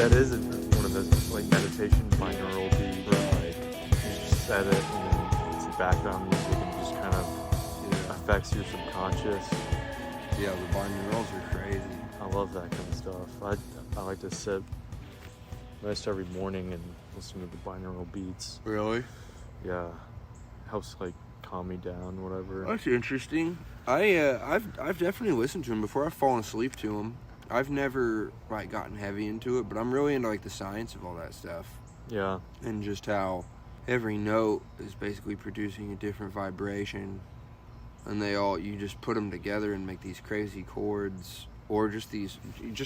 that is one of those like meditation binaural beats where like you just set it and it's background music and it just kind of affects your subconscious. Yeah, the binaurals are crazy. I love that kind of stuff. I like to sit most every morning and listen to the binaural beats. Really? Yeah, helps like calm me down, whatever. That's interesting. I've definitely listened to them before. I've fallen asleep to them. I've never like gotten heavy into it, but I'm really into like the science of all that stuff. Yeah. And just how every note is basically producing a different vibration, and you just put them together and make these crazy chords, or just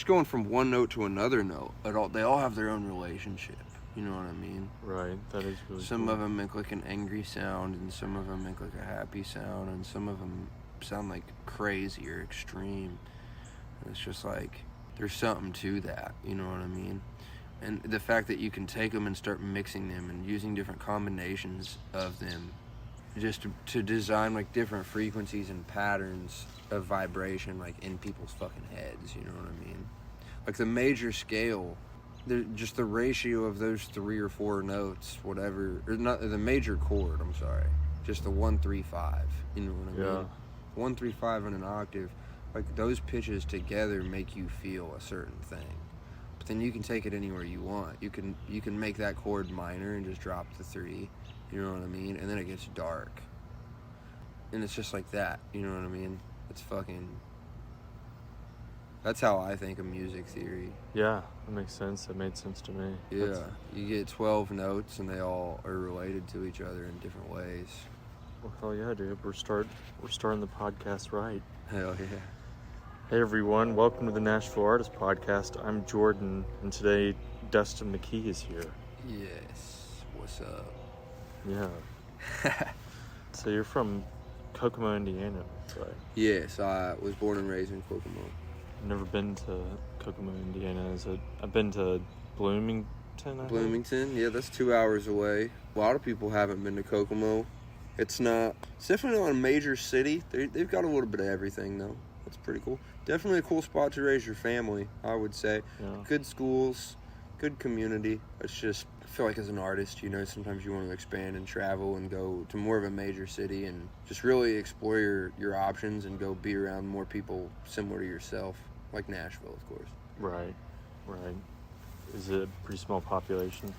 going from one note to another note. They all have their own relationship. You know what I mean? Right. That is really Some cool. of them make like an angry sound, and some of them make like a happy sound, and some of them sound like crazy or extreme. And it's just like there's something to that. You know what I mean? And the fact that you can take them and start mixing them and using different combinations of them just to design like different frequencies and patterns of vibration like in people's fucking heads, you know what I mean? Like the major scale, just the ratio of those 3 or 4 notes, whatever, or not the major chord, I'm sorry, just the 1, 3, 5, you know what I mean? 1, 3, 5 in an octave, like those pitches together make you feel a certain thing. But then you can take it anywhere you want. You can make that chord minor and just drop the 3, you know what I mean? And then it gets dark. And it's just like that, you know what I mean? That's how I think of music theory. Yeah, that makes sense. That made sense to me. Yeah, you get 12 notes and they all are related to each other in different ways. Well, hell yeah, dude. We're starting the podcast right. Hell yeah. Hey everyone, welcome to the Nashville Artist Podcast. I'm Jordan, and today Dustin McKee is here. Yes, what's up? Yeah. So you're from Kokomo, Indiana, right? Yes, I was born and raised in Kokomo. I've never been to Kokomo, Indiana. I've been to Bloomington, I think. Bloomington, yeah, that's 2 hours away. A lot of people haven't been to Kokomo. It's definitely not a major city. They've got a little bit of everything, though. That's pretty cool. Definitely a cool spot to raise your family, I would say. Yeah. Good schools, good community. It's just, I feel like as an artist, you know, sometimes you want to expand and travel and go to more of a major city and just really explore your options and go be around more people similar to yourself, like Nashville, of course. Right. Is it a pretty small population?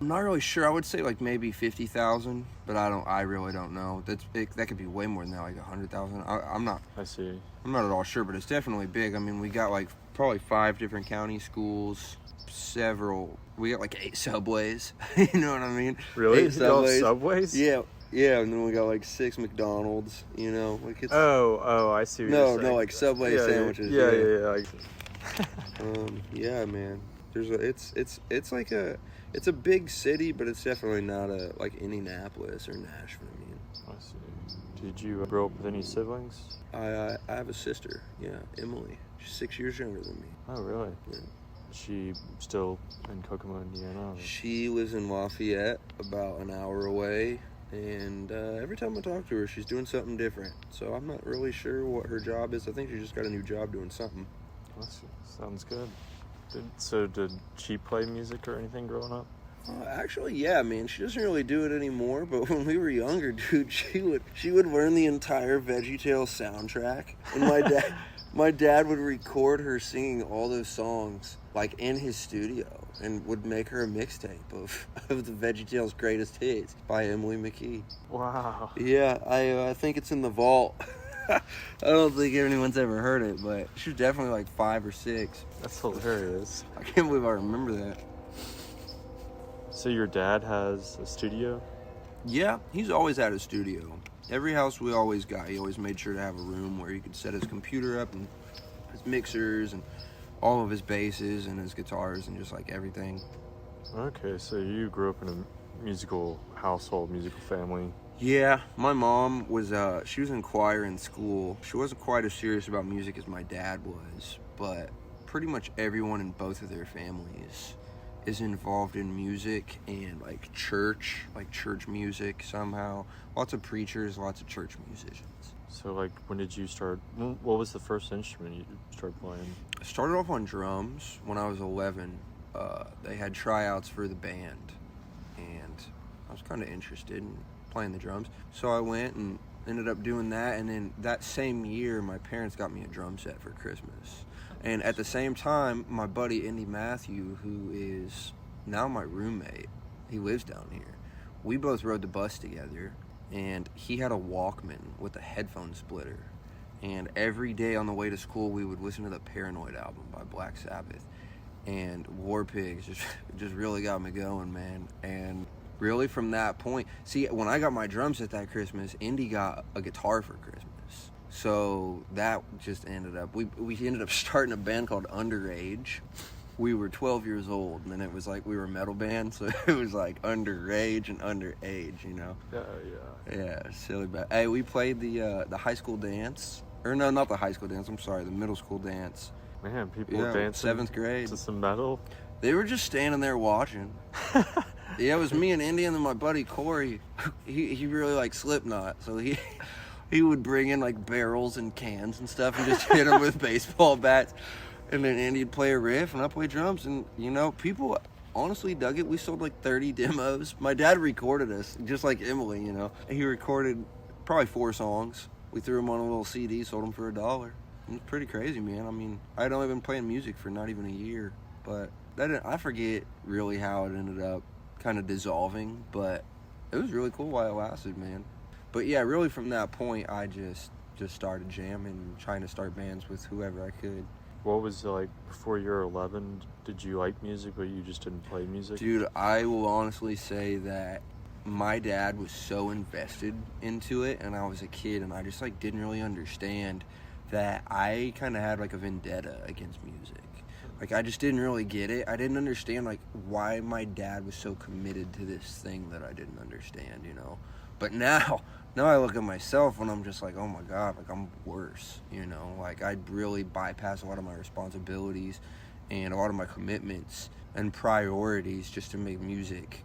I'm not really sure. I would say like maybe 50,000, but I really don't know. That could be way more than that, like 100,000. I see. I'm not at all sure, but it's definitely big. I mean, we got like probably 5 different county schools, we got like 8 subways. You know what I mean? Really? 8 subways. Subways? Yeah, and then we got like 6 McDonald's, you know? Like it's, I see what you're saying. No, like Subway sandwiches. Yeah. Yeah, man. It's like it's a big city, but it's definitely not like Indianapolis or Nashville. I mean, I see. Did you grow up with any siblings? I have a sister. Yeah, Emily. She's 6 years younger than me. Oh, really? Yeah. Is she still in Kokomo, Indiana? Or? She lives in Lafayette, about an hour away. And every time I talk to her, she's doing something different. So I'm not really sure what her job is. I think she just got a new job doing something. Sounds good. Did she play music or anything growing up? Actually, yeah, man. She doesn't really do it anymore. But when we were younger, dude, she would learn the entire VeggieTales soundtrack. And my dad would record her singing all those songs like in his studio and would make her a mixtape of the VeggieTales greatest hits by Emily McKee. Wow. Yeah, I think it's in the vault. I don't think anyone's ever heard it, but she was definitely like 5 or 6. That's hilarious. I can't believe I remember that. So your dad has a studio? Yeah, he's always had a studio. Every house we always got, he always made sure to have a room where he could set his computer up and his mixers and all of his basses and his guitars and just like everything. Okay, so you grew up in a musical household, musical family. Yeah, my mom she was in choir in school. She wasn't quite as serious about music as my dad was, but pretty much everyone in both of their families is involved in music and like church music somehow. Lots of preachers, lots of church musicians. So like when did you start, what was the first instrument you started playing? I started off on drums when I was 11, they had tryouts for the band, and I was kind of interested in playing the drums. So I went and ended up doing that, and then that same year, my parents got me a drum set for Christmas. And at the same time, my buddy Indy Matthew, who is now my roommate, he lives down here. We both rode the bus together, and he had a Walkman with a headphone splitter. And every day on the way to school, we would listen to the Paranoid album by Black Sabbath. And War Pigs just really got me going, man. And really from that point, see, when I got my drum set that Christmas, Indy got a guitar for Christmas. So that just ended up, we ended up starting a band called Underage. We were 12 years old, and then it was like we were a metal band, so it was like underage and underage, you know? Yeah, silly bad. Hey, we played the high school dance. Or no, not the high school dance, I'm sorry, the middle school dance. Man, people were dancing 7th grade. to some metal. They were just standing there watching. Yeah, it was me and Indy and then my buddy Corey. He really liked Slipknot, so he would bring in like barrels and cans and stuff and just hit them with baseball bats. And then Andy'd play a riff and I'd play drums. And, you know, people honestly dug it. We sold like 30 demos. My dad recorded us, just like Emily, you know. He recorded probably 4 songs. We threw them on a little CD, sold them for $1. It's pretty crazy, man. I mean, I'd only been playing music for not even a year. But I forget really how it ended up kind of dissolving. But it was really cool while it lasted, man. But yeah, really from that point, I just started jamming and trying to start bands with whoever I could. What was it like before you were 11? Did you like music, but you just didn't play music? Dude, I will honestly say that my dad was so invested into it, and I was a kid, and I just like didn't really understand that I kind of had like a vendetta against music. Like I just didn't really get it. I didn't understand like why my dad was so committed to this thing that I didn't understand, you know. But now I look at myself and I'm just like, oh my God, like I'm worse, you know. Like I'd really bypass a lot of my responsibilities and a lot of my commitments and priorities just to make music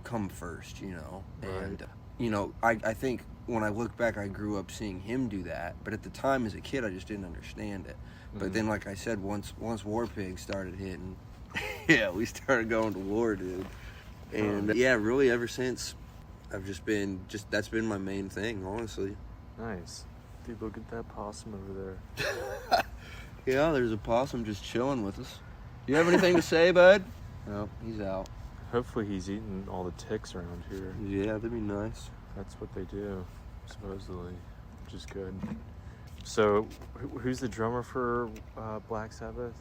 come first, you know. Right. And, you know, I think when I look back, I grew up seeing him do that. But at the time as a kid, I just didn't understand it. Mm-hmm. But then, like I said, once War Pigs started hitting, yeah, we started going to war, dude. And yeah, really ever since, I've that's been my main thing, honestly. Nice. Dude, look at that possum over there. Yeah, there's a possum just chilling with us. You have anything to say, bud? No, he's out. Hopefully he's eating all the ticks around here. Yeah, that'd be nice. That's what they do, supposedly, which is good. So, who's the drummer for Black Sabbath?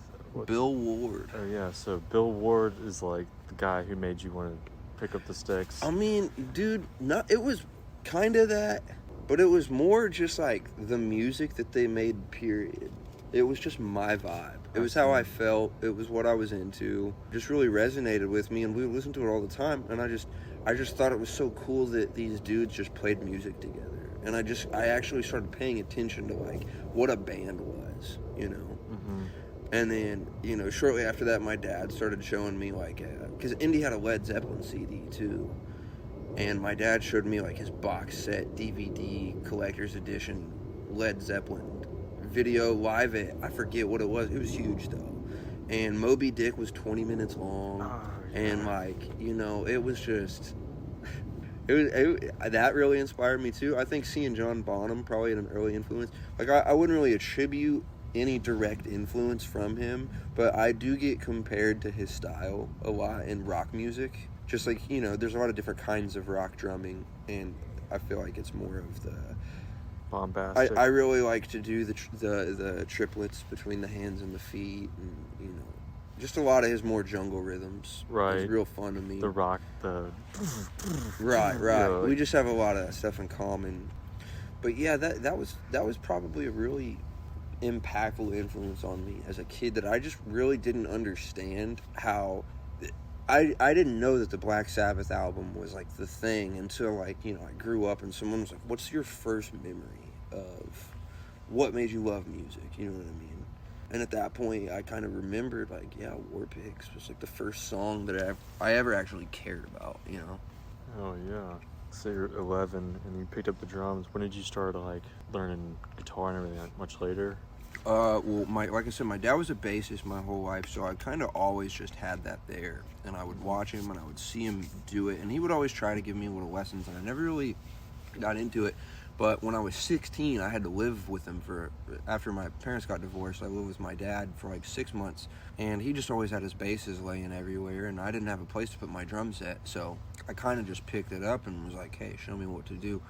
Bill Ward. Oh, yeah, so Bill Ward is like the guy who made you want to pick up the sticks. I mean, dude, it was kind of that, but it was more just like the music that they made, period. It was just my vibe. It was how I felt. It was what I was into. Just really resonated with me, and we listened to it all the time. And I just thought it was so cool that these dudes just played music together. And I actually started paying attention to like what a band was, you know. Mm-hmm. And then, you know, shortly after that, my dad started showing me like, because Indy had a Led Zeppelin CD too. And my dad showed me like his box set, DVD, collector's edition, Led Zeppelin video live at, I forget what it was. It was huge though. And Moby Dick was 20 minutes long. Oh, yeah. And like, you know, it was just, that really inspired me too. I think seeing John Bonham probably had an early influence. Like I wouldn't really attribute any direct influence from him, but I do get compared to his style a lot in rock music. Just like, you know, there's a lot of different kinds of rock drumming, and I feel like it's more of the bombastic. I really like to do the triplets between the hands and the feet, and you know, just a lot of his more jungle rhythms. Right. It's real fun to me. The rock, the right. Yeah, like, we just have a lot of that stuff in common. But yeah, that was probably a really impactful influence on me as a kid, that I just really didn't understand how I didn't know that the Black Sabbath album was like the thing until, like, you know, I grew up and someone was like, what's your first memory of what made you love music, you know what I mean? And at that point I kind of remembered, like, yeah, War Pigs was like the first song that I ever actually cared about, you know. Oh yeah. So you're 11 and you picked up the drums. When did you start like learning guitar and everything? Like, much later? Well, like I said, my dad was a bassist my whole life, so I kind of always just had that there. And I would watch him, and I would see him do it, and he would always try to give me little lessons, and I never really got into it. But when I was 16, I had to live with him after my parents got divorced. I lived with my dad for like 6 months, and he just always had his basses laying everywhere, and I didn't have a place to put my drum set, so I kind of just picked it up and was like, hey, show me what to do.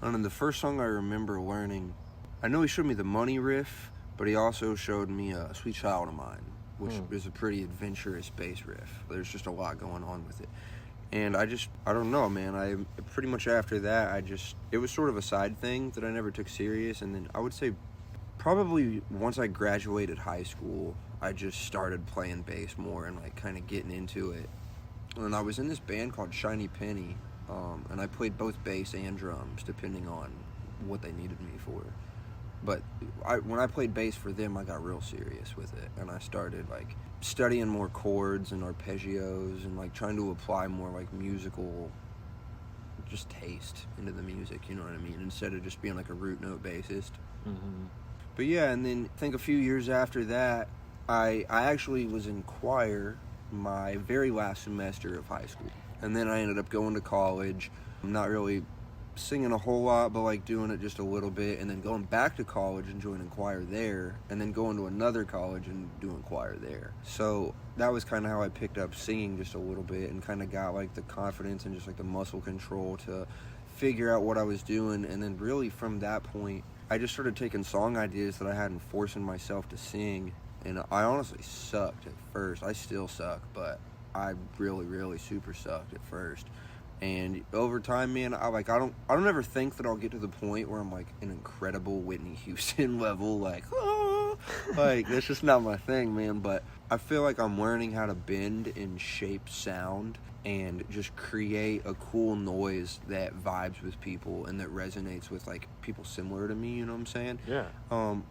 And then the first song I remember learning, I know he showed me the Money riff, but he also showed me Sweet Child of Mine, which is a pretty adventurous bass riff. There's just a lot going on with it. And I don't know, man. I pretty much after that, it was sort of a side thing that I never took serious. And then I would say probably once I graduated high school, I just started playing bass more and like kind of getting into it. And I was in this band called Shiny Penny, and I played both bass and drums depending on what they needed me for. But when I played bass for them, I got real serious with it, and I started like studying more chords and arpeggios and like trying to apply more like musical just taste into the music, you know what I mean, instead of just being like a root note bassist. But yeah, and then I think a few years after that, I actually was in choir my very last semester of high school, and then I ended up going to college. I'm not really singing a whole lot, but like doing it just a little bit, and then going back to college and joining choir there, and then going to another college and doing choir there. So that was kind of how I picked up singing just a little bit, and kind of got like the confidence and just like the muscle control to figure out what I was doing. And then really from that point, I just started taking song ideas that I had and forcing myself to sing. And I honestly sucked at first. I still suck, but I really super sucked at first. And over time, man, I don't ever think that I'll get to the point where I'm like an incredible Whitney Houston level, like, oh, like that's just not my thing, man. But I feel like I'm learning how to bend and shape sound and just create a cool noise that vibes with people and that resonates with like people similar to me, you know what I'm saying? Yeah.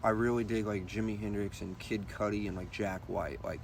I really dig like Jimi Hendrix and Kid Cudi and like Jack White. Like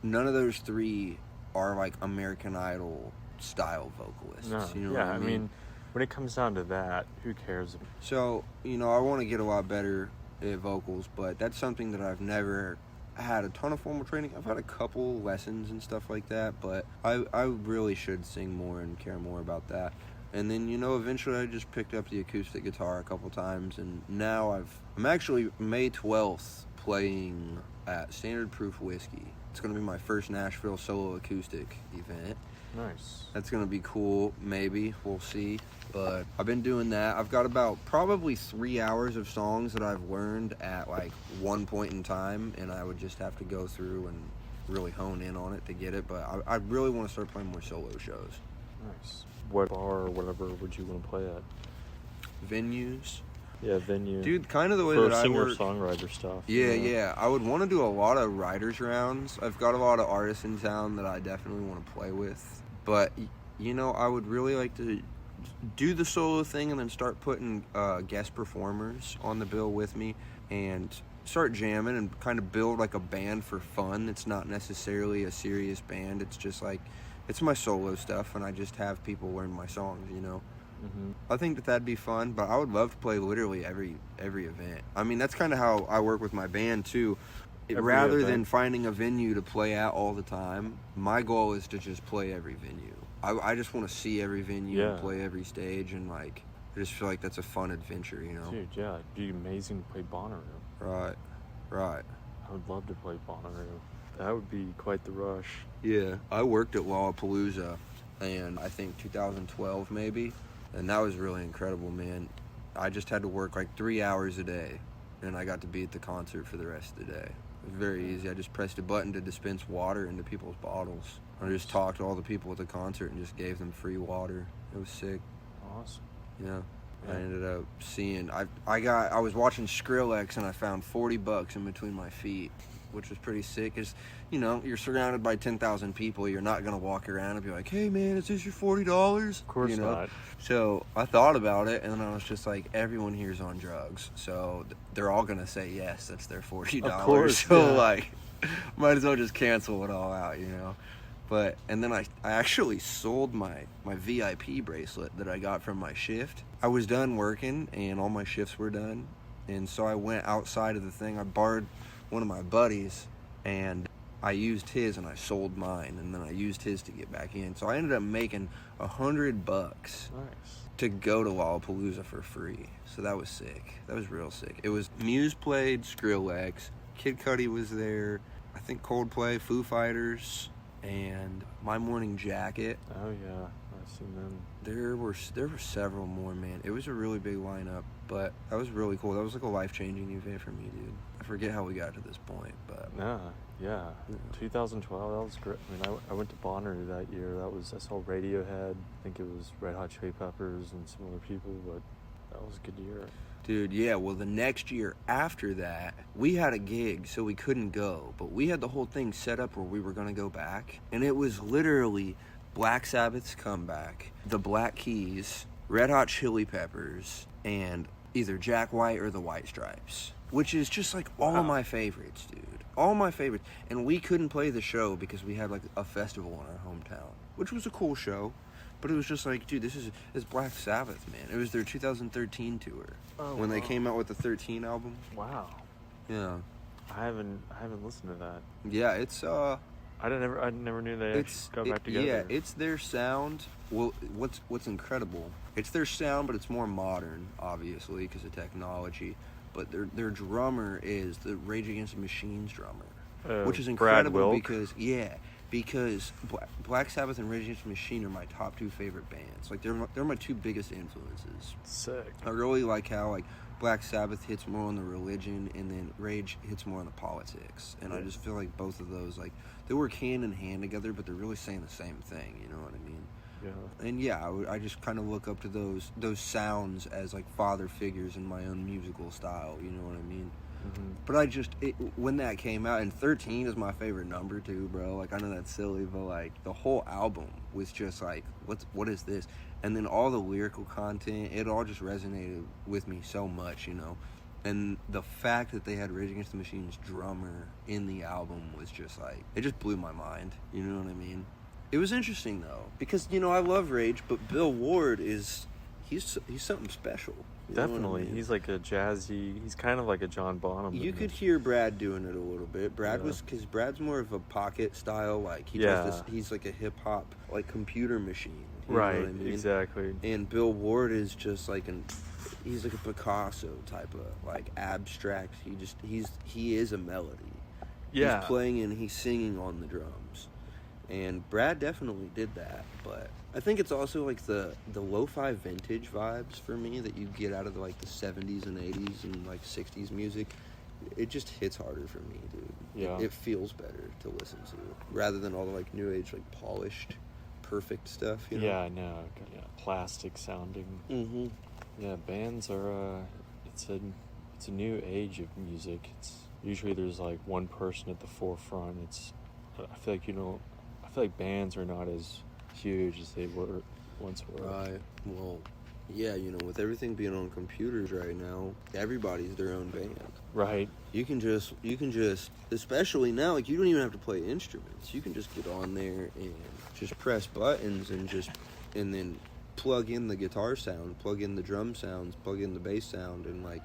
none of those three are like American Idol style vocalists. No. You know Yeah, what I mean, when it comes down to that, who cares? So, you know, I want to get a lot better at vocals, but that's something that I've never had a ton of formal training. I've had a couple lessons and stuff like that, but I really should sing more and care more about that. And then, you know, eventually I just picked up the acoustic guitar a couple times, and now I'm actually May 12th playing at Standard Proof Whiskey. It's going to be my first Nashville solo acoustic event. Nice. That's going to be cool, maybe. We'll see. But I've been doing that. I've got about probably 3 hours of songs that I've learned at like one point in time, and I would just have to go through and really hone in on it to get it. But I really want to start playing more solo shows. Nice. What bar or whatever would you want to play at? Venues. Yeah, venue. Dude, kind of the way for that I work. singer-songwriter stuff. Yeah. I would want to do a lot of writers rounds. I've got a lot of artists in town that I definitely want to play with. But, you know, I would really like to do the solo thing and then start putting guest performers on the bill with me and start jamming and kind of build like a band for fun. It's not necessarily a serious band. It's just like, it's my solo stuff, and I just have people learn my songs, you know. I think that'd be fun, but I would love to play literally every event. I mean, that's kind of how I work with my band too. Rather than finding a venue to play at all the time, my goal is to just play every venue. I just want to see every venue and play every stage, and like I just feel like that's a fun adventure, you know. Dude, yeah, it'd be amazing to play Bonnaroo. Right. I would love to play Bonnaroo. That would be quite the rush. Yeah, I worked at Lollapalooza, and I think 2012 maybe. And that was really incredible, man. I just had to work like 3 hours a day, and I got to be at the concert for the rest of the day. It was very easy. I just pressed a button to dispense water into people's bottles. I just talked to all the people at the concert and just gave them free water. It was sick. Awesome. Yeah. I ended up seeing, I was watching Skrillex, and I found $40 in between my feet, which was pretty sick. Cause, you know, you're surrounded by 10,000 people. You're not gonna walk around and be like, "Hey man, is this your $40?" Of course, you know? not. So I thought about it, and then I was just like, everyone here's on drugs, so they're all gonna say yes, that's their $40. Of course, so like, might as well just cancel it all out, you know. But and then I actually sold my VIP bracelet that I got from my shift. I was done working, and all my shifts were done, And so I went outside of the thing. I borrowed one of my buddies, and I used his, and I sold mine, and then I used his to get back in. So I ended up making $100 Nice. to go to Lollapalooza for free. So that was sick. That was real sick. It was Muse played, Skrillex, Kid Cudi was there, I think Coldplay, Foo Fighters, and My Morning Jacket. Oh yeah, I've seen them. There were several more, man. It was a really big lineup, but that was really cool. That was like a life-changing event for me, dude. I forget how we got to this point, but Yeah. 2012, that was great. I mean, I went to Bonnaroo that year. I saw Radiohead. I think it was Red Hot Chili Peppers and some other people, but that was a good year. dude, yeah, well, the next year after that, we had a gig, so we couldn't go, but we had the whole thing set up where we were going to go back, and it was literally Black Sabbath's Comeback, the Black Keys, Red Hot Chili Peppers, and either Jack White or the White Stripes, which is just like all Wow. my favorites, dude. All my favorites. And we couldn't play the show because we had like a festival in our hometown, which was a cool show. But it was just like, dude, this is Black Sabbath, man. It was their 2013 tour when they came out with the 13 album. Wow. Yeah, I haven't listened to that. yeah, it's I never knew they actually got back together. yeah, it's their sound. Well, what's incredible? It's their sound, but it's more modern, obviously, because of technology. But their drummer is the Rage Against the Machine's drummer, which is Brad incredible Wilk. because Black Sabbath and Rage Against the Machine are my top two favorite bands. Like they're my two biggest influences. Sick. I really like how like Black Sabbath hits more on the religion and then Rage hits more on the politics. And I just feel like both of those, like, they work hand in hand together, but they're really saying the same thing, you know what I mean? Yeah. And yeah, I just kind of look up to those sounds as like father figures in my own musical style, you know what I mean? Mm-hmm. But when that came out, and 13 is my favorite number too, bro. Like, I know that's silly, but like the whole album was just like, what is this? And then all the lyrical content, it all just resonated with me so much, you know. And the fact that they had Rage Against the Machine's drummer in the album was just like, it just blew my mind, you know what I mean? It was interesting though, because, you know, I love Rage, but Bill Ward he's something special. You know what I Definitely. mean? He's like a jazzy, he's kind of like a John Bonham. You could hear Brad doing it a little bit. Because Brad's more of a pocket style, like he does this, he's like a hip hop, like computer machine. You know Right, what I mean? exactly. And Bill Ward is just like he's like a Picasso type of like abstract. He is a melody. Yeah. He's playing and he's singing on the drums. And Brad definitely did that, but I think it's also like the lo-fi vintage vibes for me that you get out of like the 70s and 80s and like 60s music. It just hits harder for me, dude. Yeah. It feels better to listen to rather than all the like new age, like polished, perfect stuff, you know? Yeah, I know. Yeah, plastic sounding. Mm-hmm. Yeah, bands are. It's a new age of music. It's usually there's like one person at the forefront. I feel like bands are not as huge as they once were. Right. Well, yeah, you know, with everything being on computers right now, everybody's their own band. Right. You can just, especially now, like, you don't even have to play instruments. You can just get on there and just press buttons and then plug in the guitar sound, plug in the drum sounds, plug in the bass sound, and, like,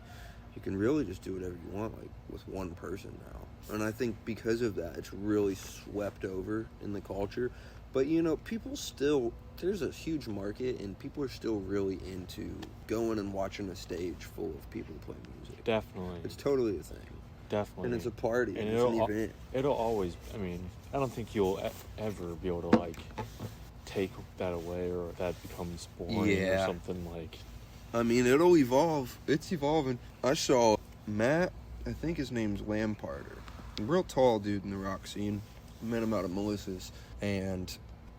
you can really just do whatever you want, like, with one person now. And I think because of that, it's really swept over in the culture. But, you know, there's a huge market, and people are still really into going and watching a stage full of people play music. Definitely. It's totally a thing. Definitely. And it's a party, And it's an event. It'll always, I mean, I don't think you'll ever be able to, like, take that away or that becomes boring or something like. I mean, it'll evolve. It's evolving. I saw Matt, I think his name's Lamparter, a real tall dude in the rock scene. I met him out at Melissa's, and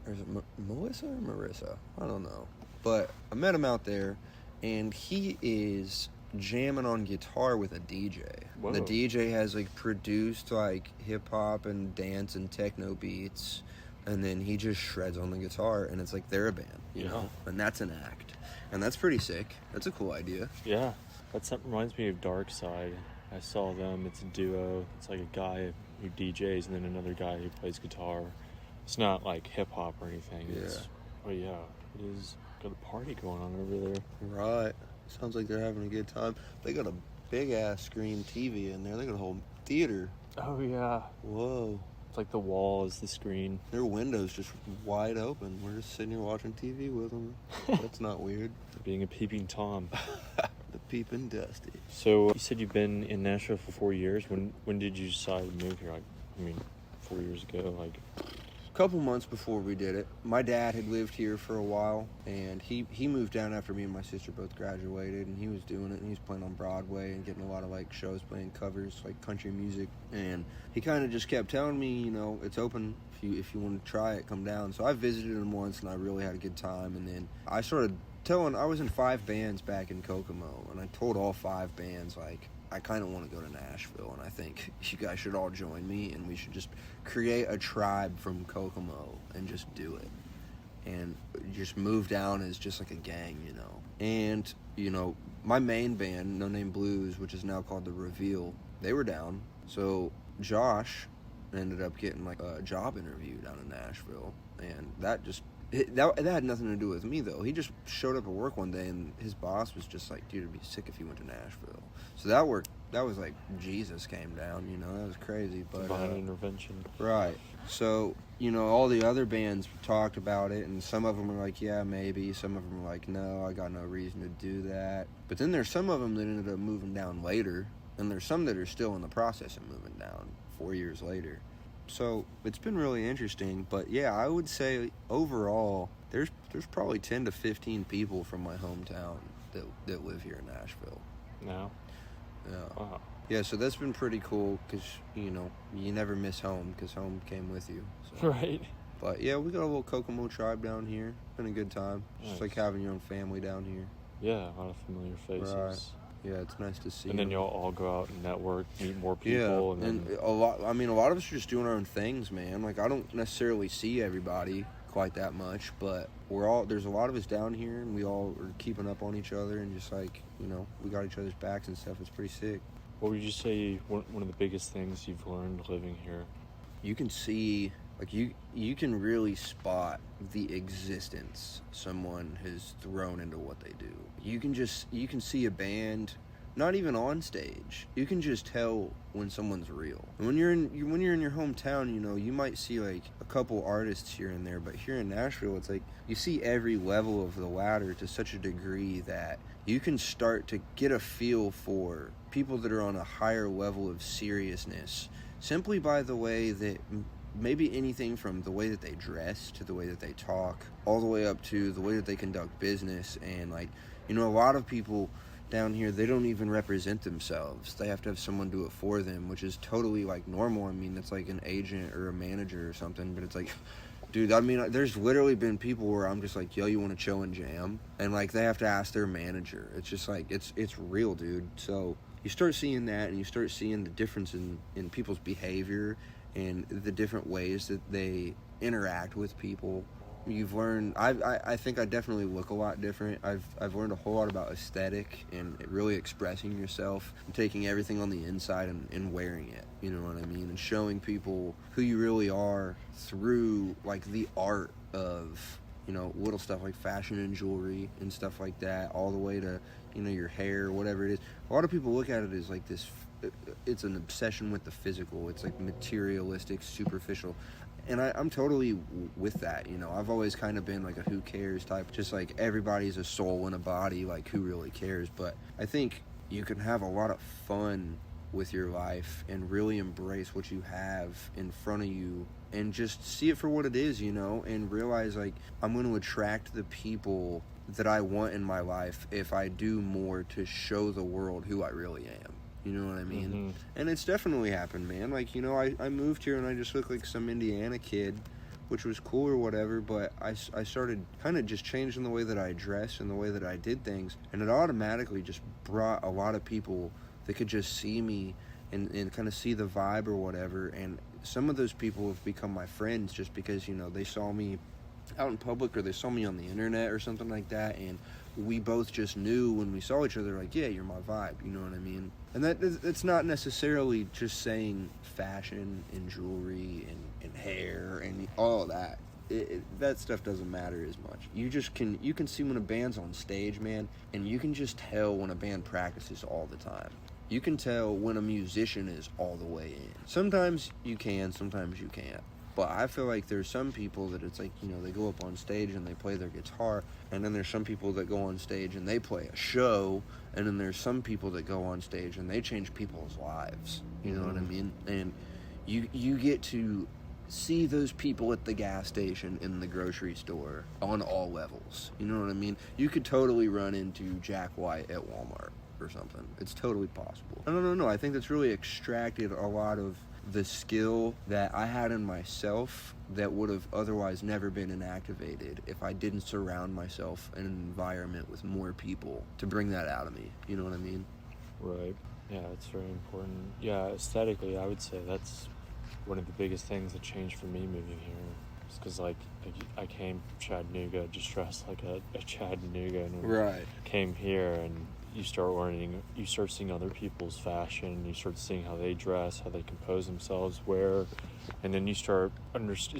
or is it Melissa or Marissa? I don't know. But I met him out there, and he is jamming on guitar with a DJ. Whoa. The DJ has like produced like hip hop and dance and techno beats, and then he just shreds on the guitar, and it's like they're a band, you know? And that's an act. And that's pretty sick. That's a cool idea. Yeah. That reminds me of Dark Side. I saw them. It's a duo. It's like a guy who DJs and then another guy who plays guitar. It's not like hip hop or anything. But yeah, it is got a party going on over there. Right. Sounds like they're having a good time. They got big ass screen TV in there. They got a whole theater. Oh yeah. Whoa. It's like the wall is the screen. Their windows just wide open. We're just sitting here watching TV with them. That's not weird. Being a peeping Tom. The peeping Dusty. So you said you've been in Nashville for 4 years. When did you decide to move here? 4 years ago. A couple months before we did it. My dad had lived here for a while, and he moved down after me and my sister both graduated, and he was doing it, and he was playing on Broadway and getting a lot of shows, playing covers, country music, and he kind of just kept telling me, it's open if you want to try it, come down. So I visited him once, and I really had a good time, and then I started I was in 5 bands back in Kokomo, and I told all 5 bands, I kind of want to go to Nashville, and I think you guys should all join me, and we should just create a tribe from Kokomo and just do it. And just move down as just like a gang, And, my main band, No Name Blues, which is now called The Reveal, they were down. So Josh ended up getting a job interview down in Nashville, and that had nothing to do with me, though. He just showed up at work one day, and his boss was just like, dude, it'd be sick if you went to Nashville. So that worked. That was Jesus came down, that was crazy. But divine intervention. Right. So, all the other bands talked about it, and some of them were like, yeah, maybe. Some of them were like, no, I got no reason to do that. But then there's some of them that ended up moving down later, and there's some that are still in the process of moving down 4 years later. So it's been really interesting, but yeah, I would say overall there's probably 10 to 15 people from my hometown that live here in Nashville. Now? Yeah. Wow. Yeah, so that's been pretty cool because, you never miss home because home came with you. So. Right. But yeah, we got a little Kokomo tribe down here. Been a good time. It's just like having your own family down here. Yeah, a lot of familiar faces. Right. Yeah, it's nice to see. And then y'all all go out and network, meet more people. Yeah, and a lot of us are just doing our own things, man. I don't necessarily see everybody quite that much, but there's a lot of us down here, and we all are keeping up on each other, and just we got each other's backs and stuff. It's pretty sick. What would you say one of the biggest things you've learned living here? You can see, you can really spot the existence someone has thrown into what they do. You can see a band, not even on stage. You can just tell when someone's real. And when you're in your hometown, you might see a couple artists here and there, but here in Nashville, it's you see every level of the ladder to such a degree that you can start to get a feel for people that are on a higher level of seriousness simply by the way that maybe anything from the way that they dress to the way that they talk, all the way up to the way that they conduct business. And a lot of people down here, they don't even represent themselves. They have to have someone do it for them, which is totally normal. It's like an agent or a manager or something, but it's dude, there's literally been people where I'm just yo, you want to chill and jam? And they have to ask their manager. It's just it's real, dude. So you start seeing that, and you start seeing the difference in people's behavior and the different ways that they interact with people. You've learned, I think I definitely look a lot different. I've learned a whole lot about aesthetic and really expressing yourself and taking everything on the inside and wearing it, you know what I mean? And showing people who you really are through the art of, little stuff like fashion and jewelry and stuff like that, all the way to, your hair, whatever it is. A lot of people look at it as this, it's an obsession with the physical. It's materialistic, superficial. And I'm totally with that, I've always kind of been a who cares type, just everybody's a soul in a body, who really cares. But I think you can have a lot of fun with your life and really embrace what you have in front of you and just see it for what it is, and realize I'm going to attract the people that I want in my life if I do more to show the world who I really am. You know what I mean? Mm-hmm. And it's definitely happened, man. I moved here and I just looked like some Indiana kid, which was cool or whatever, but I started kind of just changing the way that I dressed and the way that I did things, and it automatically just brought a lot of people that could just see me and kind of see the vibe or whatever, and some of those people have become my friends just because, they saw me out in public or they saw me on the internet or something like that, and we both just knew when we saw each other, yeah, you're my vibe, you know what I mean? And it's not necessarily just saying fashion and jewelry and hair and all of that. That stuff doesn't matter as much. You can see when a band's on stage, man, and you can just tell when a band practices all the time. you can tell when a musician is all the way in. Sometimes you can, sometimes you can't. But I feel like there's some people that it's like, you know, they go up on stage and they play their guitar, and then there's some people that go on stage and they play a show, and then there's some people that go on stage and they change people's lives. You know what I mean? And you get to see those people at the gas station, in the grocery store, on all levels. You know what I mean? You could totally run into Jack White at Walmart or something. It's totally possible. No. I think that's really extracted a lot of the skill that I had in myself that would have otherwise never been inactivated if I didn't surround myself in an environment with more people to bring that out of me. You know what I mean? Right. Yeah, that's very important. Yeah, aesthetically, I would say that's one of the biggest things that changed for me moving here. It's because, like I came from Chattanooga just dressed like a Chattanooga, and right. Came here, and you start seeing other people's fashion, you start seeing how they dress, how they compose themselves, wear, and then it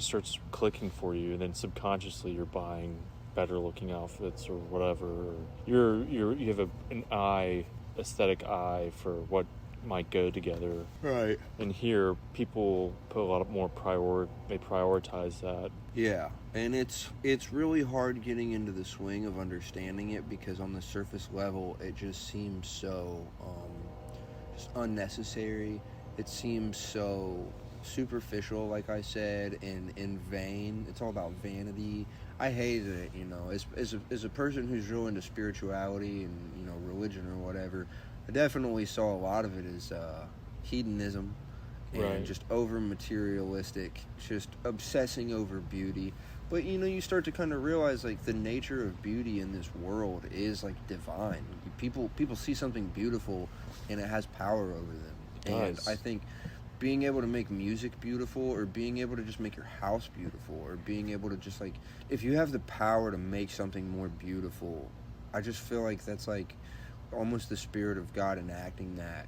starts clicking for you, and then subconsciously you're buying better looking outfits or whatever. You have an aesthetic eye for what might go together. Right. And here, people put a lot more they prioritize that. Yeah, and it's really hard getting into the swing of understanding it, because on the surface level, it just seems so just unnecessary. It seems so superficial, like I said, and vain. It's all about vanity. I hate it, you know. As a person who's real into spirituality and, you know, religion or whatever, I definitely saw a lot of it as hedonism and right. just over materialistic, just obsessing over beauty. But, you know, you start to kind of realize, like, the nature of beauty in this world is, like, divine. People see something beautiful, and it has power over them. And I think being able to make music beautiful, or being able to just make your house beautiful, or being able to just, like, if you have the power to make something more beautiful, I just feel like that's, like, almost the spirit of God enacting that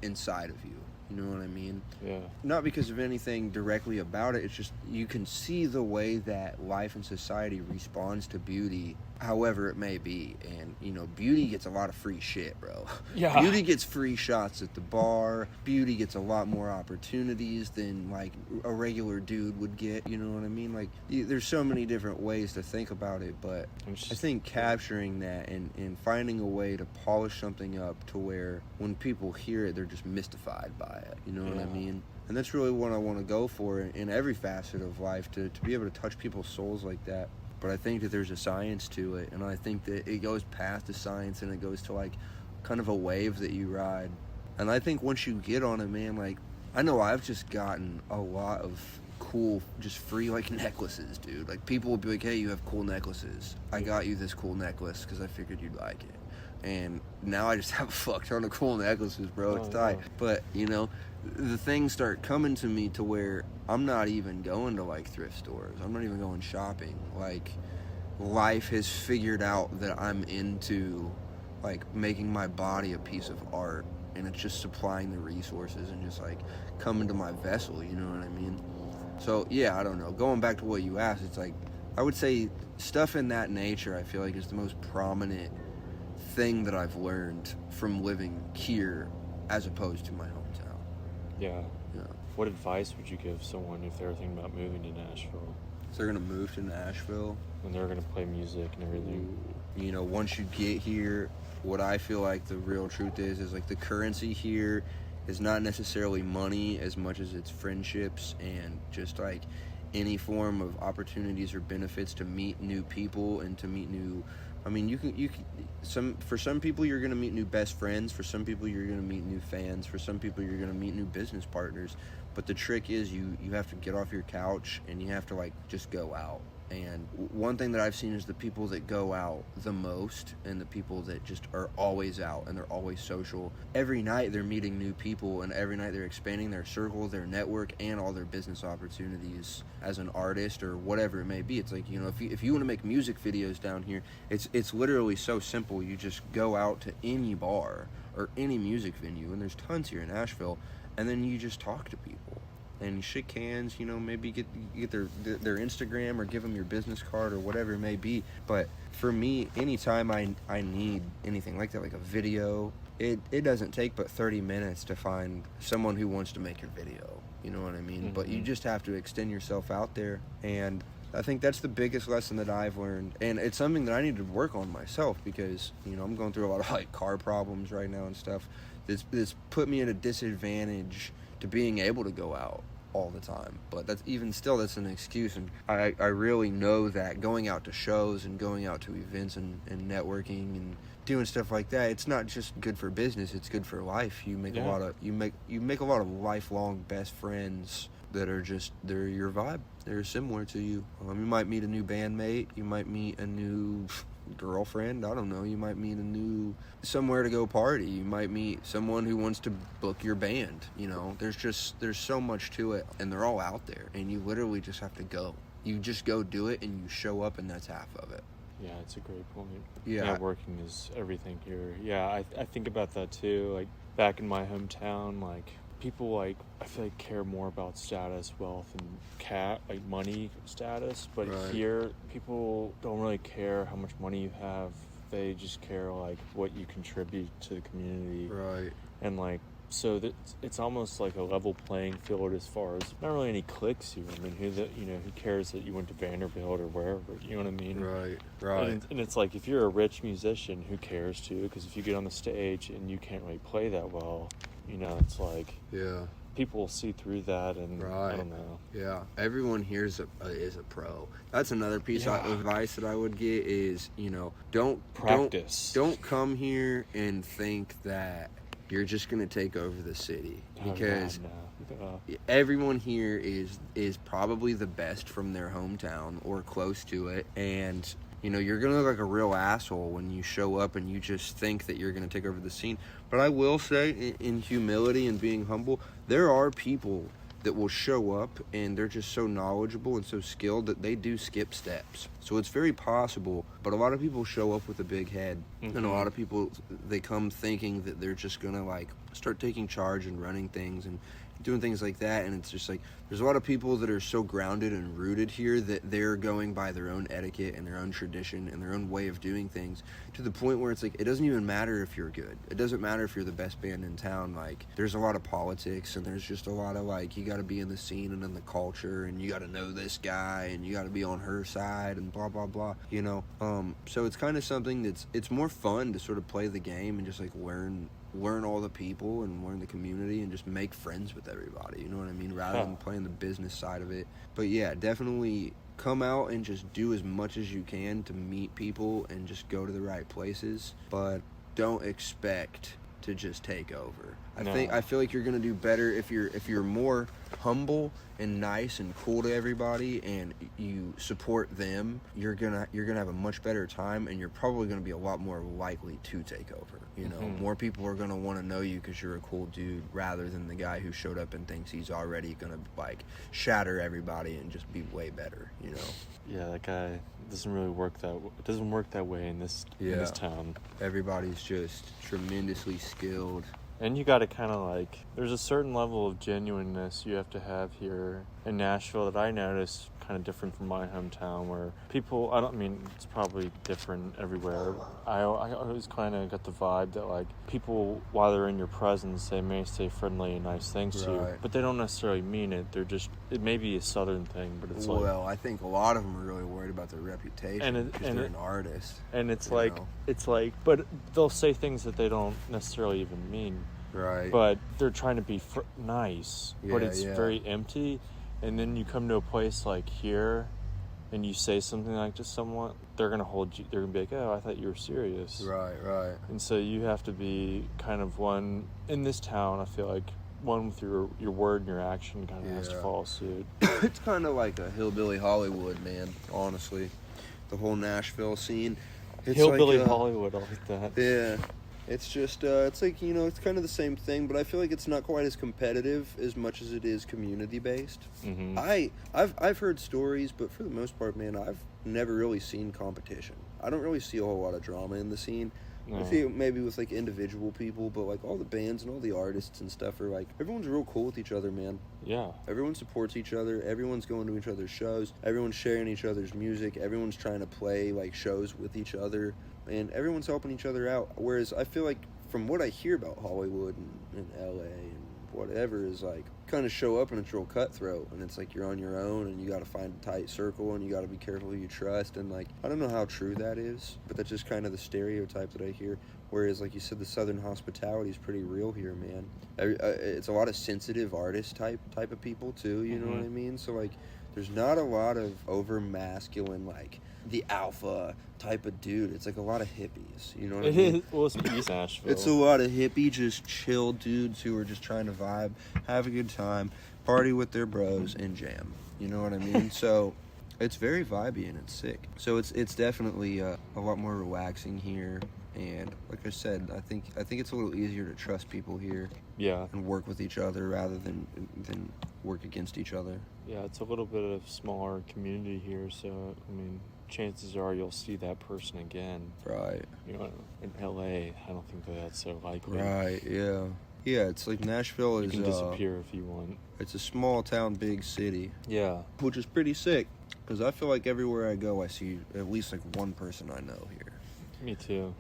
inside of you. You know what I mean? Yeah. Not because of anything directly about it. It's just you can see the way that life and society responds to beauty, however it may be. And, you know, beauty gets a lot of free shit, bro. Yeah. Beauty gets free shots at the bar. Beauty gets a lot more opportunities than, like, a regular dude would get. You know what I mean? Like, there's so many different ways to think about it. But I think capturing that and finding a way to polish something up to where when people hear it, they're just mystified by it. You know what I mean? And that's really what I want to go for in every facet of life, to be able to touch people's souls like that. But I think that there's a science to it, and I think that it goes past the science, and it goes to, like, kind of a wave that you ride. And I think once you get on it, man, like, I know I've just gotten a lot of cool, just free, like, necklaces, dude. Like, people will be like, hey, you have cool necklaces. I got you this cool necklace because I figured you'd like it. And now I just have a fuck ton of cool necklaces, bro. It's tight. Wow. But, you know, the things start coming to me to where I'm not even going to, like, thrift stores. I'm not even going shopping. Like, life has figured out that I'm into, like, making my body a piece of art. And it's just supplying the resources and just, like, coming to my vessel, you know what I mean? So, yeah, I don't know. Going back to what you asked, it's like, I would say stuff in that nature, I feel like, is the most prominent thing that I've learned from living here as opposed to my hometown. Yeah. What advice would you give someone if they're thinking about moving to Nashville? If they're going to move to Nashville, and they're going to play music and everything. You know, once you get here, what I feel like the real truth is like the currency here is not necessarily money as much as it's friendships and just, like, any form of opportunities or benefits to meet new people and to meet new. I mean, for some people you're going to meet new best friends, for some people you're going to meet new fans, for some people you're going to meet new business partners. But the trick is you have to get off your couch and you have to, like, just go out. And one thing that I've seen is the people that go out the most and the people that just are always out and they're always social. Every night they're meeting new people, and every night they're expanding their circle, their network, and all their business opportunities as an artist or whatever it may be. It's like, you know, if you want to make music videos down here, it's literally so simple. You just go out to any bar or any music venue, and there's tons here in Nashville, and then you just talk to people. And shake hands, you know, maybe get their Instagram or give them your business card or whatever it may be. But for me, anytime I need anything like that, like a video, it doesn't take but 30 minutes to find someone who wants to make your video. You know what I mean? But you just have to extend yourself out there, and I think that's the biggest lesson that I've learned, and it's something that I need to work on myself, because, you know, I'm going through a lot of, like, car problems right now and stuff. This put me at a disadvantage to being able to go out all the time, but that's an excuse, and I really know that going out to shows and going out to events and networking and doing stuff like that, it's not just good for business, it's good for life. You make a lot of lifelong best friends that are they're your vibe, they're similar to you. You might meet a new bandmate, you might meet a new girlfriend, I don't know, you might meet a new somewhere to go party, you might meet someone who wants to book your band, you know. There's so much to it, and they're all out there, and you literally just have to go. You just go do it, and you show up, and that's half of it. Yeah, it's a great point. Yeah. Networking is everything here. Yeah, I think about that too. Like, back in my hometown, like, people, like, I feel like care more about status, wealth, and like money status. But here, people don't really care how much money you have. They just care, like, what you contribute to the community. Right. And, like, so it's almost like a level playing field as far as not really any cliques here. I mean, who cares that you went to Vanderbilt or wherever? You know what I mean? Right. And it's like, if you're a rich musician, who cares too? Because if you get on the stage and you can't really play that well, you know, it's like, people will see through that, and I don't know. Yeah, everyone here is a pro. That's another piece of advice that I would get is, you know, don't come here and think that you're just going to take over the city, because everyone here is probably the best from their hometown or close to it, and, you know, you're going to look like a real asshole when you show up and you just think that you're going to take over the scene. But I will say, in humility and being humble, there are people that will show up and they're just so knowledgeable and so skilled that they do skip steps. So it's very possible, but a lot of people show up with a big head, and a lot of people, they come thinking that they're just going to, like, start taking charge and running things and doing things like that, and it's just like, there's a lot of people that are so grounded and rooted here that they're going by their own etiquette and their own tradition and their own way of doing things, to the point where it's like, it doesn't even matter if you're good. It doesn't matter if you're the best band in town. Like, there's a lot of politics, and there's just a lot of, like, you got to be in the scene and in the culture, and you got to know this guy, and you got to be on her side, and blah blah blah, you know. So it's kind of something it's more fun to sort of play the game and just, like, learn all the people and learn the community and just make friends with everybody, you know what I mean, rather than playing the business side of it. But yeah, definitely come out and just do as much as you can to meet people and just go to the right places, but don't expect to just take over. I feel like you're gonna do better if you're more humble and nice and cool to everybody, and you support them. You're gonna have a much better time, and you're probably gonna be a lot more likely to take over. You know, more people are gonna want to know you because you're a cool dude, rather than the guy who showed up and thinks he's already gonna, like, shatter everybody and just be way better. You know. Yeah, that guy doesn't really work that. It doesn't work that way in this town. Everybody's just tremendously skilled. And you got to kind of, like, there's a certain level of genuineness you have to have here in Nashville that I noticed kind of different from my hometown, where people, it's probably different everywhere. I always kind of got the vibe that, like, people, while they're in your presence, they may say friendly and nice things to you, but they don't necessarily mean it. They're just, it may be a southern thing, but it's well, I think a lot of them are really worried about their reputation because they're an artist. And it's like, but they'll say things that they don't necessarily even mean. Right. But they're trying to be nice, but it's very empty. And then you come to a place like here, and you say something like to someone, they're gonna hold you. They're gonna be like, "Oh, I thought you were serious." Right. And so you have to be kind of one in this town. I feel like one with your word and your action kind of has to follow suit. It's kind of like a hillbilly Hollywood, man. Honestly, the whole Nashville scene. It's hillbilly Hollywood, I like that. Yeah. It's just, it's like, you know, it's kind of the same thing, but I feel like it's not quite as competitive as much as it is community-based. I've heard stories, but for the most part, man, I've never really seen competition. I don't really see a whole lot of drama in the scene. No. I feel maybe with, like, individual people, but, like, all the bands and all the artists and stuff are, like, everyone's real cool with each other, man. Yeah. Everyone supports each other. Everyone's going to each other's shows. Everyone's sharing each other's music. Everyone's trying to play, like, shows with each other. And everyone's helping each other out. Whereas I feel like from what I hear about Hollywood and LA and whatever, is like kind of show up and it's real cutthroat, and it's like you're on your own and you got to find a tight circle and you got to be careful who you trust. And like, I don't know how true that is, but that's just kind of the stereotype that I hear. Whereas, like you said, the Southern hospitality is pretty real here, man. It's a lot of sensitive artist type of people too, you know what I mean? So like, there's not a lot of over masculine, like the alpha type of dude. It's like a lot of hippies, you know what I mean? Well, it's East Nashville. It's a lot of hippie, just chill dudes who are just trying to vibe, have a good time, party with their bros, and jam. You know what I mean? So it's very vibey and it's sick. So it's definitely a lot more relaxing here. And like I said, I think it's a little easier to trust people here. Yeah. And work with each other rather than work against each other. Yeah, it's a little bit of smaller community here, so I mean, chances are you'll see that person again. Right. You know, in LA, I don't think that's so likely. Right. Yeah. Yeah. It's like Nashville is. You can disappear if you want. It's a small town, big city. Yeah. Which is pretty sick, because I feel like everywhere I go, I see at least like one person I know here. Me too.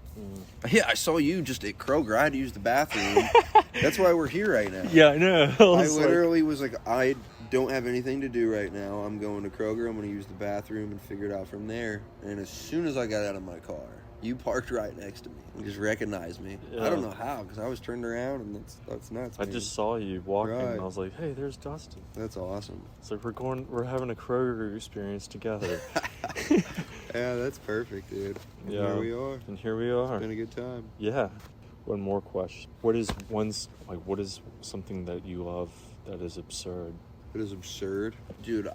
Yeah, I saw you just at Kroger. I had to use the bathroom. That's why we're here right now. Yeah, I know. I literally was like, I don't have anything to do right now. I'm going to Kroger. I'm going to use the bathroom and figure it out from there. And as soon as I got out of my car, you parked right next to me and just recognized me. Yeah. I don't know how, because I was turned around, and that's nuts. I just saw you walking, right. And I was like, "Hey, there's Dustin." That's awesome. It's like we're having a Kroger experience together. Yeah, that's perfect, dude. And yeah, here we are. And here we are. It's been a good time. Yeah. One more question. What is something that you love that is absurd? It is absurd, dude.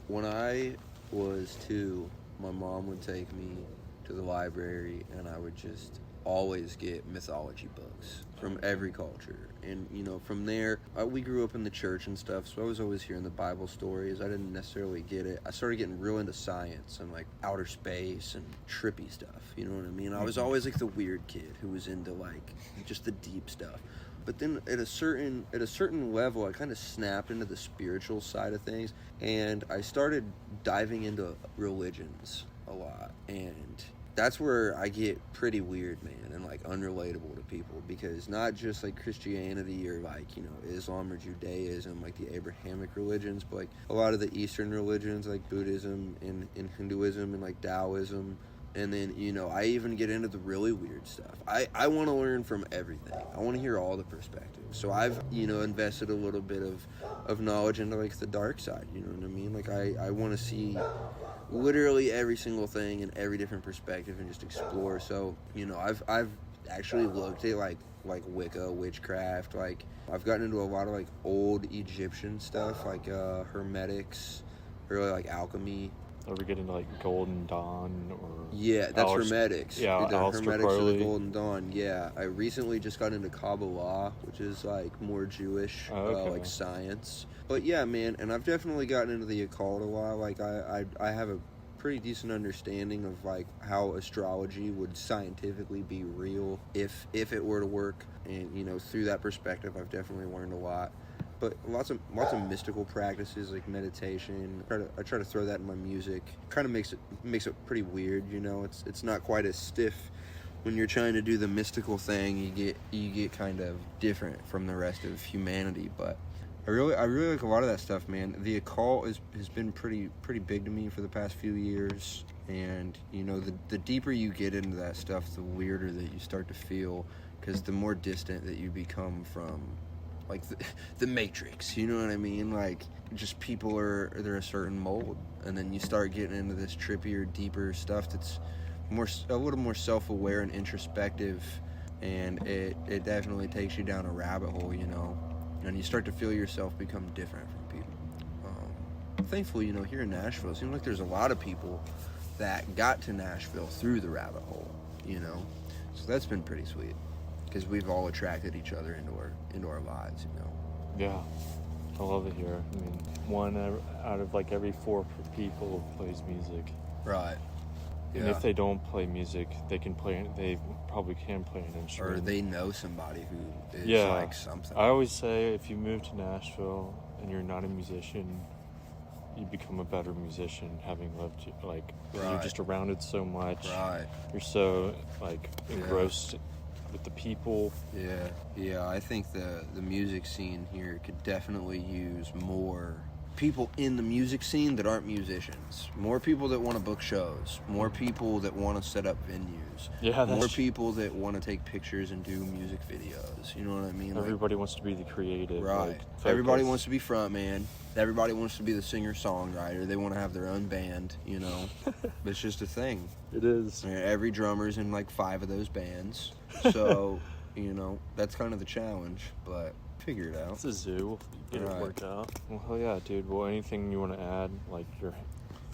When I was 2, my mom would take me to the library, and I would just always get mythology books from every culture. And, you know, from there, we grew up in the church and stuff, so I was always hearing the Bible stories. I didn't necessarily get it. I started getting real into science and, like, outer space and trippy stuff, you know what I mean? I was always, like, the weird kid who was into, like, just the deep stuff. But then at a certain level, I kind of snapped into the spiritual side of things, and I started diving into religions a lot. And that's where I get pretty weird, man, and like unrelatable to people, because not just like Christianity or like, you know, Islam or Judaism, like the Abrahamic religions, but like a lot of the Eastern religions like Buddhism and Hinduism and like Taoism. And then, you know, I even get into the really weird stuff. I want to learn from everything. I want to hear all the perspectives. So I've, you know, invested a little bit of knowledge into like the dark side, you know what I mean? Like I want to see literally every single thing in every different perspective and just explore. So, you know, I've actually looked at like Wicca, witchcraft. Like I've gotten into a lot of like old Egyptian stuff, like hermetics, or like alchemy. Are we getting like Golden Dawn or? Yeah, that's hermetics. Yeah, the hermetics Crowley. of the Golden Dawn. Yeah, I recently just got into Kabbalah, which is like more Jewish, like science. But yeah, man, and I've definitely gotten into the occult a lot. Like I have a pretty decent understanding of like how astrology would scientifically be real if it were to work. And you know, through that perspective, I've definitely learned a lot. But lots of mystical practices like meditation. I try to throw that in my music. Kind of makes it pretty weird, you know. It's not quite as stiff when you're trying to do the mystical thing. You get kind of different from the rest of humanity. But I really like a lot of that stuff, man. The occult has been pretty big to me for the past few years. And you know, the deeper you get into that stuff, the weirder that you start to feel, because the more distant that you become from like the Matrix, you know what I mean? Like, just people they're a certain mold, and then you start getting into this trippier, deeper stuff that's a little more self-aware and introspective, and it definitely takes you down a rabbit hole, you know, and you start to feel yourself become different from people. Thankfully, you know, here in Nashville, it seems like there's a lot of people that got to Nashville through the rabbit hole, you know, so that's been pretty sweet. Because we've all attracted each other into our lives, you know. Yeah, I love it here. I mean, 1 out of like every 4 people plays music. Right. And if they don't play music, they probably can play an instrument. Or they know somebody who is like something. I always say if you move to Nashville and you're not a musician, you become a better musician having lived like you're just around it so much. Right. You're so like engrossed. with the people. Yeah. I think the music scene here could definitely use more people in the music scene that aren't musicians. More people that want to book shows. More people that want to set up venues. Yeah, more people that want to take pictures and do music videos. You know what I mean? Everybody wants to be the creative. Right. Like, everybody wants to be front man. Everybody wants to be the singer-songwriter. They want to have their own band, you know. It's just a thing. It is. Every drummer's in like 5 of those bands. So, you know, that's kind of the challenge, but figure it out. It's a zoo. Get it worked out. Well, hell yeah, dude. Well, anything you want to add, like your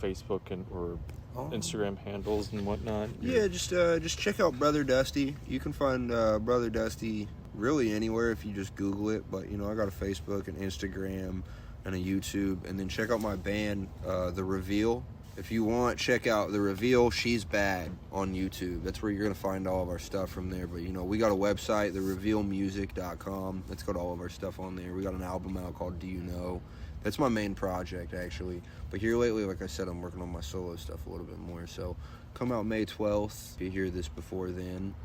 Facebook or Instagram handles and whatnot? Yeah, just check out Brother Dusty. You can find Brother Dusty really anywhere if you just Google it. But, you know, I got a Facebook and Instagram and a YouTube. And then check out my band, The Reveal. If you want, check out The Reveal, She's Bad on YouTube. That's where you're going to find all of our stuff from there. But, you know, we got a website, therevealmusic.com. That's got all of our stuff on there. We got an album out called Do You Know? That's my main project, actually. But here lately, like I said, I'm working on my solo stuff a little bit more. So come out May 12th if you hear this before then.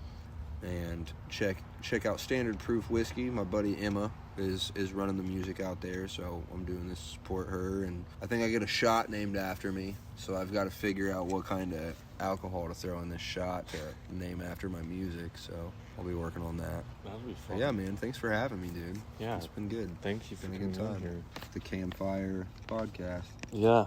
And check out Standard Proof Whiskey. My buddy Emma is running the music out there, so I'm doing this to support her. And I think I get a shot named after me, so I've got to figure out what kind of alcohol to throw in this shot to name after my music. So I'll be working on that. That'll be fun. But yeah, man, thanks for having me, dude. Yeah, it's been good. Thank you for being a good time here. The Campfire Podcast. Yeah.